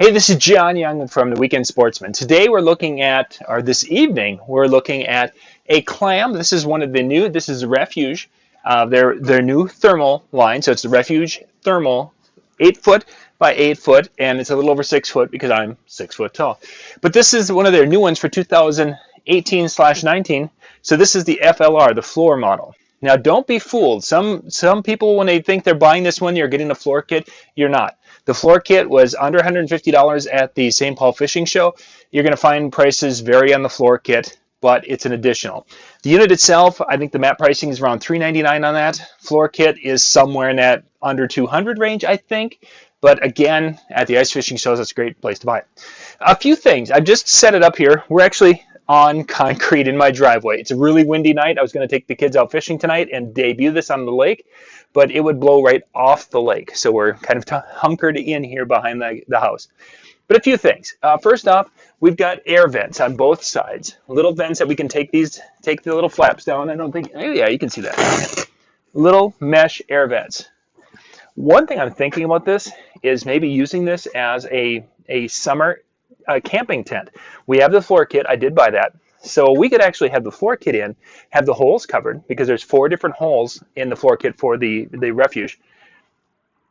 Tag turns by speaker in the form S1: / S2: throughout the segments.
S1: Hey, this is John Young from the Weekend Sportsman. Today we're looking at, or this evening, we're looking at a Clam. This is one of the new, this is Refuge, their new thermal line. So it's the Refuge thermal, 8 foot by 8 foot, and it's a little over 6 foot because I'm 6 foot tall. But this is one of their new ones for 2018/19. So this is the FLR, the floor model. Now don't be fooled. Some people, when they think they're buying this one, you're getting a floor kit. You're not. The floor kit was under $150 at the St. Paul Fishing Show. You're going to find prices vary on the floor kit, but it's an additional. The unit itself, I think the MAP pricing is around $399 on that. Floor kit is somewhere in that under $200 range, I think. But again, at the ice fishing shows, it's a great place to buy it. A few things. I've just set it up here. We're actually on concrete in my driveway. It's a really windy night. I was going to take the kids out fishing tonight and debut this on the lake, but it would blow right off the lake. So we're kind of hunkered in here behind the house. But a few things. First off, we've got air vents on both sides. Little vents that we can take the little flaps down. I don't think, oh yeah, you can see that. Little mesh air vents. One thing I'm thinking about this is maybe using this as a summer camping tent. We have the floor kit. I did buy that. So we could actually have the floor kit in, have the holes covered, because there's 4 different holes in the floor kit for the Refuge.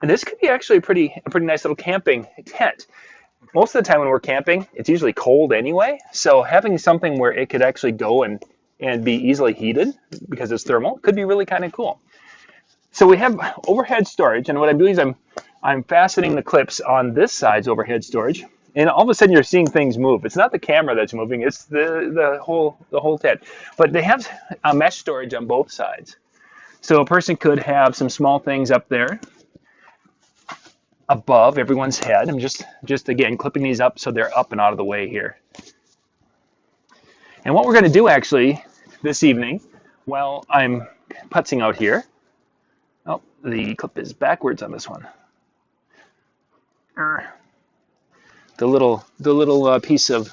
S1: And this could be actually a pretty nice little camping tent. Most of the time when we're camping, it's usually cold anyway. So having something where it could actually go and be easily heated because it's thermal could be really kind of cool. So we have overhead storage, and what I'm doing is I'm fastening the clips on this side's overhead storage. And all of a sudden you're seeing things move. It's not the camera that's moving, it's the whole tent. But they have a mesh storage on both sides. So a person could have some small things up there above everyone's head. I'm just again clipping these up so they're up and out of the way here. And what we're going to do actually this evening, while I'm putzing out here, oh, the clip is backwards on this one. The little piece of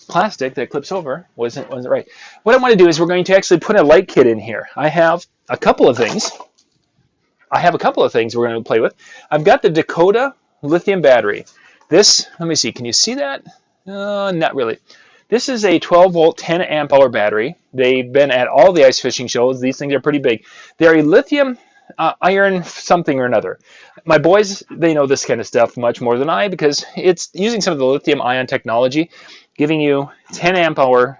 S1: plastic that clips over wasn't right. What I want to do is we're going to actually put a light kit in here. I have a couple of things. we're going to play with. I've got the Dakota Lithium battery. This, let me see, can you see that? Not really. This is a 12-volt, 10-amp-hour battery. They've been at all the ice fishing shows. These things are pretty big. They're a lithium iron something or another. My boys, they know this kind of stuff much more than I because it's using some of the lithium ion technology, giving you 10 amp hour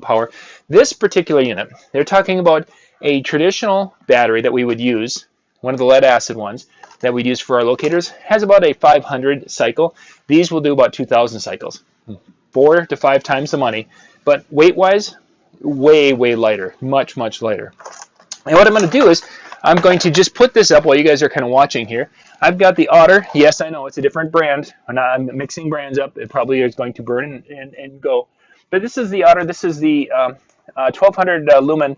S1: power. This particular unit, they're talking about a traditional battery that we would use, one of the lead acid ones that we'd use for our locators, has about a 500 cycle. These will do about 2,000 cycles, 4 to 5 times the money, but weight-wise, way lighter, much lighter. And what I'm going to do is I'm going to just put this up while you guys are kind of watching here. I've got the Otter. Yes, I know it's a different brand. I'm mixing brands up. It probably is going to burn and go. But this is the Otter. This is the 1200 Lumen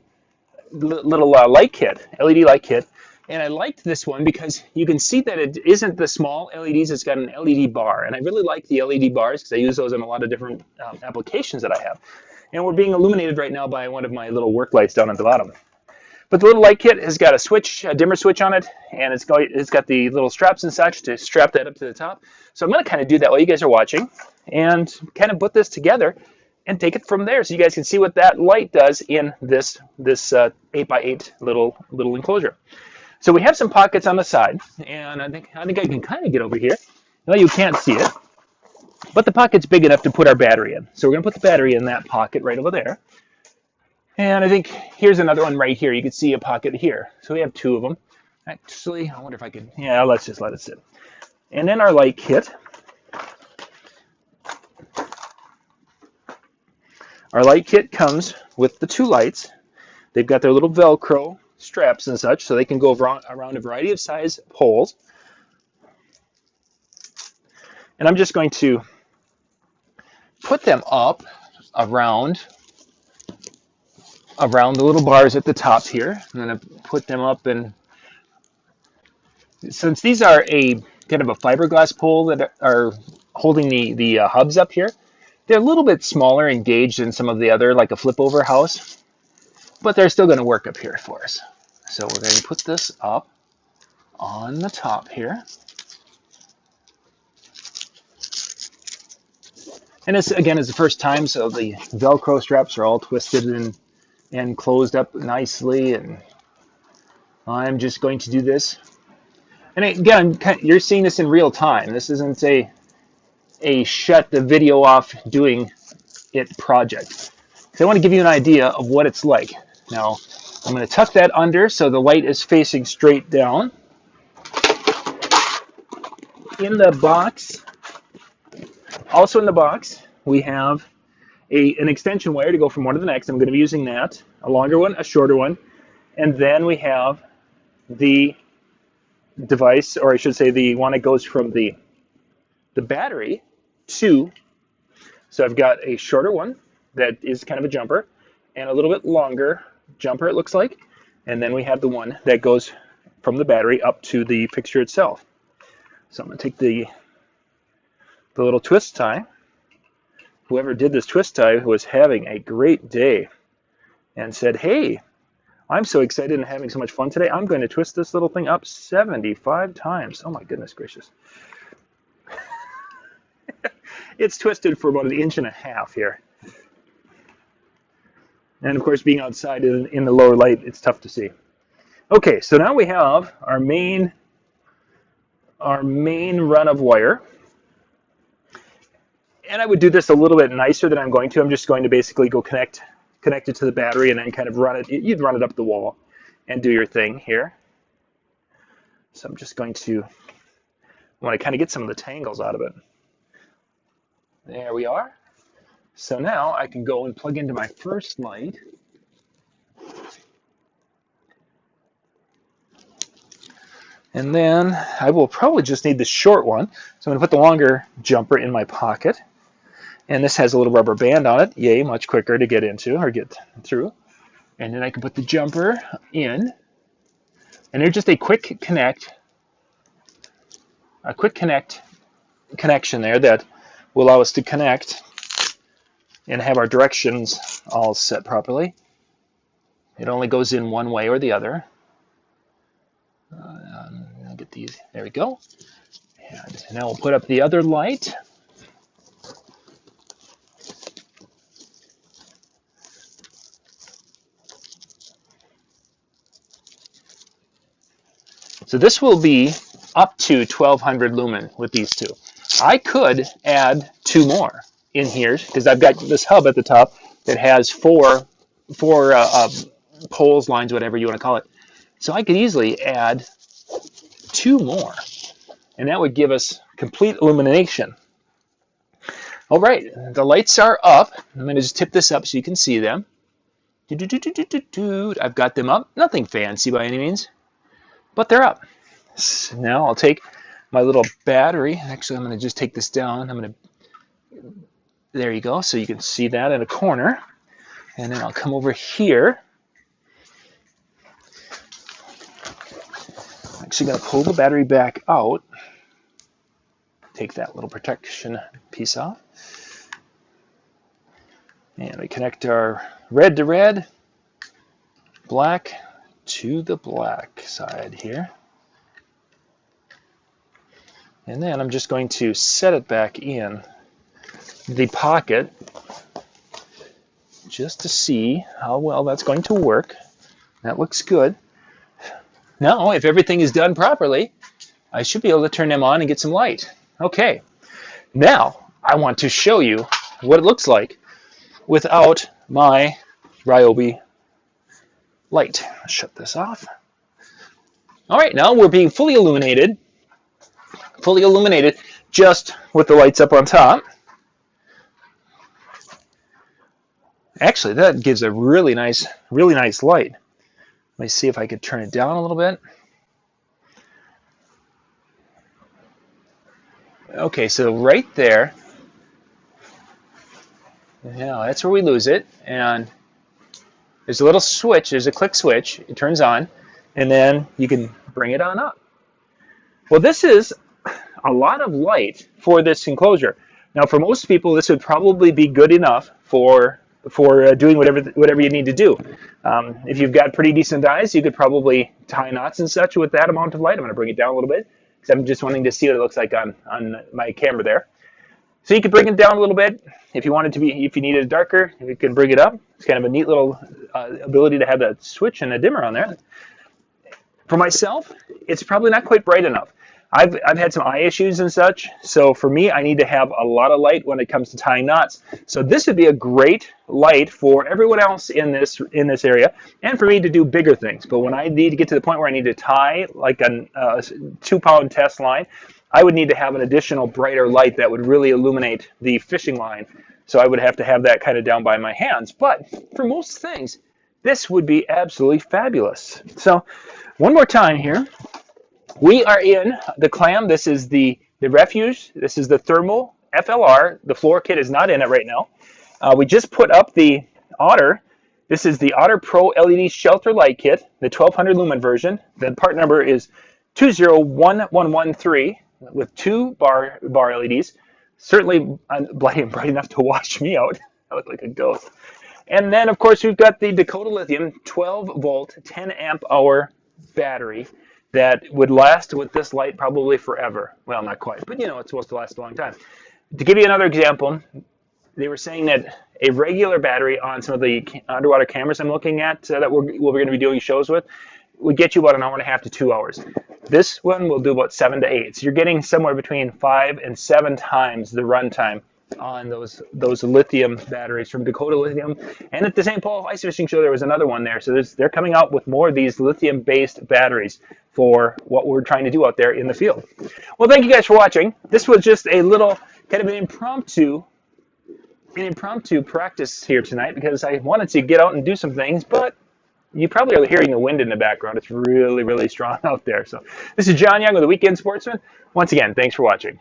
S1: little light kit, LED light kit. And I liked this one because you can see that it isn't the small LEDs. It's got an LED bar. And I really like the LED bars because I use those in a lot of different applications that I have. And we're being illuminated right now by one of my little work lights down at the bottom. But the little light kit has got a switch, a dimmer switch on it, and it's got the little straps and such to strap that up to the top. So I'm going to kind of do that while you guys are watching and kind of put this together and take it from there so you guys can see what that light does in this 8x8 little enclosure. So we have some pockets on the side, and I think I can kind of get over here. Well, you can't see it, but the pocket's big enough to put our battery in. So we're going to put the battery in that pocket right over there. And I think here's another one right here. You can see a pocket here. So we have 2 of them. Actually, I wonder if I could, yeah, let's just let it sit. And then our light kit. Our light kit comes with the 2 lights. They've got their little Velcro straps and such, so they can go around a variety of size holes. And I'm just going to put them up around the little bars at the top here. I'm going to put them up, and since these are a kind of a fiberglass pole that are holding the hubs up here, they're a little bit smaller engaged than some of the other, like a flip over house, but they're still going to work up here for us. So we're going to put this up on the top here. And this, again, is the first time, so the Velcro straps are all twisted and closed up nicely. And I'm just going to do this. And again, you're seeing this in real time. This isn't a shut the video off doing it project. So I want to give you an idea of what it's like. Now, I'm going to tuck that under so the light is facing straight down. In the box, also in the box, we have an extension wire to go from one to the next. I'm going to be using that, a longer one, a shorter one. And then we have the device, or I should say the one that goes from the battery to, so I've got a shorter one that is kind of a jumper, and a little bit longer jumper, it looks like. And then we have the one that goes from the battery up to the fixture itself. So I'm going to take the little twist tie. Whoever did this twist tie was having a great day and said, hey, I'm so excited and having so much fun today, I'm going to twist this little thing up 75 times. Oh my goodness gracious. It's twisted for about 1.5 inches here. And of course, being outside in the lower light, it's tough to see. Okay, so now we have our main run of wire. And I would do this a little bit nicer than I'm going to. I'm just going to basically go connect it to the battery and then kind of run it. You'd run it up the wall and do your thing here. So I'm just going to want to kind of get some of the tangles out of it. There we are. So now I can go and plug into my first light. And then I will probably just need the short one. So I'm going to put the longer jumper in my pocket. And this has a little rubber band on it. Yay, much quicker to get into or get through. And then I can put the jumper in. And there's just a quick connection there that will allow us to connect and have our directions all set properly. It only goes in one way or the other. I'll get these. There we go. And now we'll put up the other light. So this will be up to 1200 lumen with these two. I could add 2 more in here because I've got this hub at the top that has four poles, lines, whatever you want to call it. So I could easily add 2 more, and that would give us complete illumination. All right, the lights are up. I'm going to just tip this up so you can see them. I've got them up. Nothing fancy by any means, but they're up. So now I'll take my little battery. Actually, I'm going to just take this down. There you go, so you can see that in a corner. And then I'll come over here. I'm actually going to pull the battery back out. Take that little protection piece off. And we connect our red to red, black to the black side here. And then I'm just going to set it back in the pocket just to see how well that's going to work. That looks good. Now, if everything is done properly, I should be able to turn them on and get some light. Okay, now I want to show you what it looks like without my Ryobi light. Shut this off. All right, now we're being fully illuminated just with the lights up on top. Actually, that gives a really nice light. Let me see if I could turn it down a little bit. Okay, so right there, now that's where we lose it, and there's a little switch, there's a click switch, it turns on, and then you can bring it on up. Well, this is a lot of light for this enclosure. Now, for most people, this would probably be good enough for doing whatever you need to do. If you've got pretty decent eyes, you could probably tie knots and such with that amount of light. I'm going to bring it down a little bit because I'm just wanting to see what it looks like on my camera there. So you can bring it down a little bit if you want it to be, if you need it darker, you can bring it up. It's kind of a neat little ability to have that switch and a dimmer on there. For myself, it's probably not quite bright enough. I've had some eye issues and such, so for me, I need to have a lot of light when it comes to tying knots. So this would be a great light for everyone else in this area, and for me to do bigger things. But when I need to get to the point where I need to tie like a 2-pound test line, I would need to have an additional brighter light that would really illuminate the fishing line. So I would have to have that kind of down by my hands. But for most things, this would be absolutely fabulous. So one more time here. We are in the Clam. This is the Refuge. This is the thermal FLR. The floor kit is not in it right now. We just put up the Otter. This is the Otter Pro LED Shelter Light Kit, the 1200 lumen version. The part number is 201113 with 2 bar LEDs. Certainly bright enough to wash me out. I look like a ghost. And then, of course, we've got the Dakota Lithium 12-volt, 10-amp-hour battery that would last with this light probably forever. Well, not quite, but it's supposed to last a long time. To give you another example, they were saying that a regular battery on some of the underwater cameras I'm looking at that we're going to be doing shows with would get you about an hour and a half to 2 hours. This one will do about 7 to 8. So you're getting somewhere between 5 and 7 times the runtime on those lithium batteries from Dakota Lithium. And at the St. Paul Ice Fishing Show, there was another one there. So they're coming out with more of these lithium-based batteries for what we're trying to do out there in the field. Well, thank you guys for watching. This was just a little kind of an impromptu practice here tonight because I wanted to get out and do some things, but you probably are hearing the wind in the background. It's really, really strong out there. So this is John Young with the Weekend Sportsman. Once again, thanks for watching.